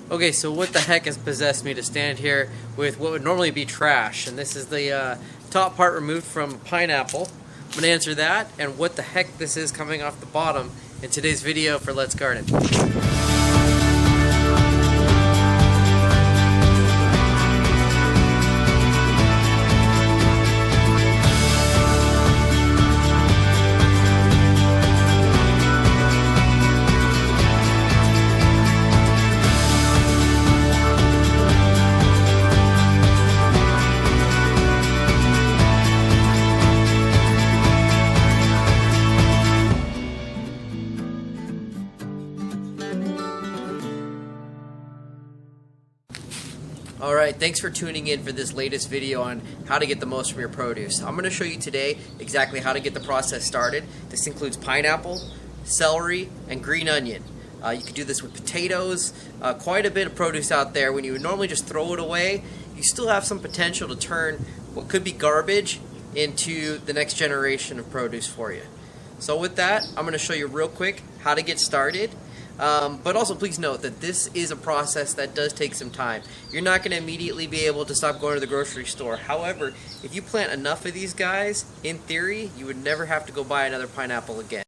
Okay, so what the heck has possessed me to stand here with what would normally be trash? And this is the top part removed from pineapple. I'm going to answer that and what the heck this is coming off the bottom in today's video for Let's Garden. Alright, thanks for tuning in for this latest video on how to get the most from your produce. I'm going to show you today exactly how to get the process started. This includes pineapple, celery, and green onion. You can do this with potatoes, quite a bit of produce out there. When you would normally just throw it away, you still have some potential to turn what could be garbage into the next generation of produce for you. So with that, I'm going to show you real quick how to get started. But also please note that this is a process that does take some time. You're not going to immediately be able to stop going to the grocery store. However, if you plant enough of these guys, in theory, you would never have to go buy another pineapple again.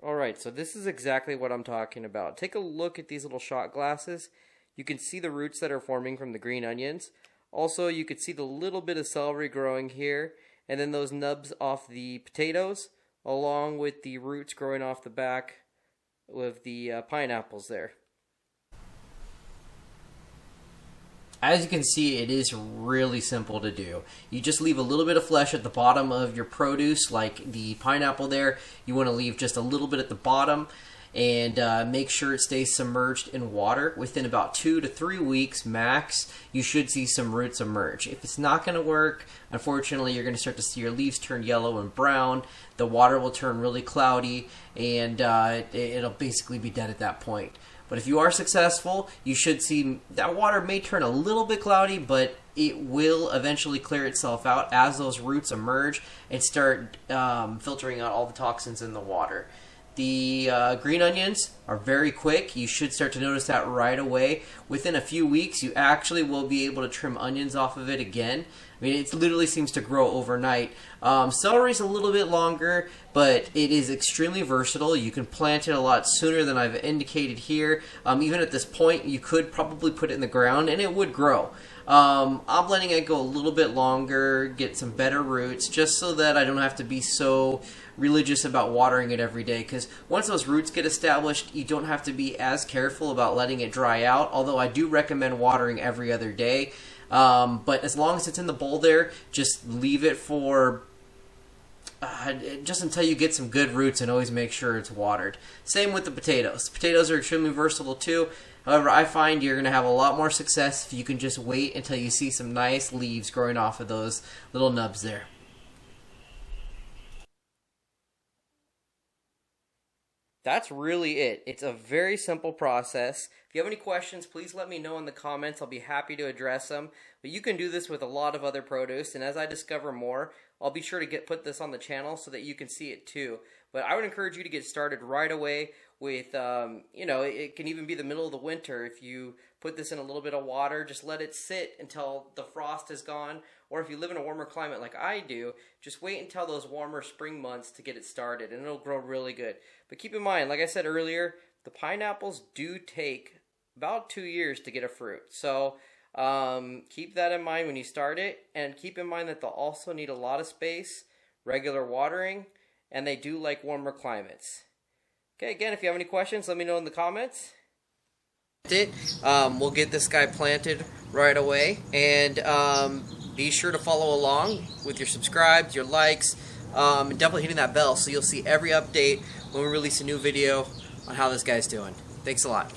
Alright, so this is exactly what I'm talking about. Take a look at these little shot glasses. You can see the roots that are forming from the green onions. Also, you can see the little bit of celery growing here. And then those nubs off the potatoes, along with the roots growing off the back with the pineapples there. As you can see, it is really simple to do. You just leave a little bit of flesh at the bottom of your produce, like the pineapple there. You want to leave just a little bit at the bottom, and make sure it stays submerged in water. Within about 2 to 3 weeks max, you should see some roots emerge. If it's not going to work, unfortunately, you're going to start to see your leaves turn yellow and brown. The water will turn really cloudy, and it'll basically be dead at that point. But if you are successful, you should see that water may turn a little bit cloudy, but it will eventually clear itself out as those roots emerge and start filtering out all the toxins in the water. The green onions are very quick. You should start to notice that right away. Within a few weeks, you actually will be able to trim onions off of it again. I mean, it literally seems to grow overnight. Celery is a little bit longer, but it is extremely versatile. You can plant it a lot sooner than I've indicated here. Even at this point, you could probably put it in the ground and it would grow. I'm letting it go a little bit longer, get some better roots, just so that I don't have to be so religious about watering it every day, because once those roots get established, you don't have to be as careful about letting it dry out, although I do recommend watering every other day. But as long as it's in the bowl there, just leave it for just until you get some good roots, and always make sure it's watered. Same with the potatoes. Potatoes are extremely versatile too. However, I find you're going to have a lot more success if you can just wait until you see some nice leaves growing off of those little nubs there. That's really it. It's a very simple process. If you have any questions, please let me know in the comments. I'll be happy to address them. But you can do this with a lot of other produce, and as I discover more, I'll be sure to put this on the channel so that you can see it too. But I would encourage you to get started right away with, it can even be the middle of the winter. If you put this in a little bit of water, just let it sit until the frost is gone. Or if you live in a warmer climate like I do, just wait until those warmer spring months to get it started, and it'll grow really good. But keep in mind, like I said earlier, the pineapples do take about 2 years to get a fruit. So keep that in mind when you start it, and keep in mind that they'll also need a lot of space, regular watering, and they do like warmer climates. Okay, again, if you have any questions, let me know in the comments. We'll get this guy planted right away, and be sure to follow along with your subscribes, your likes, and definitely hitting that bell so you'll see every update when we release a new video on how this guy's doing. Thanks a lot.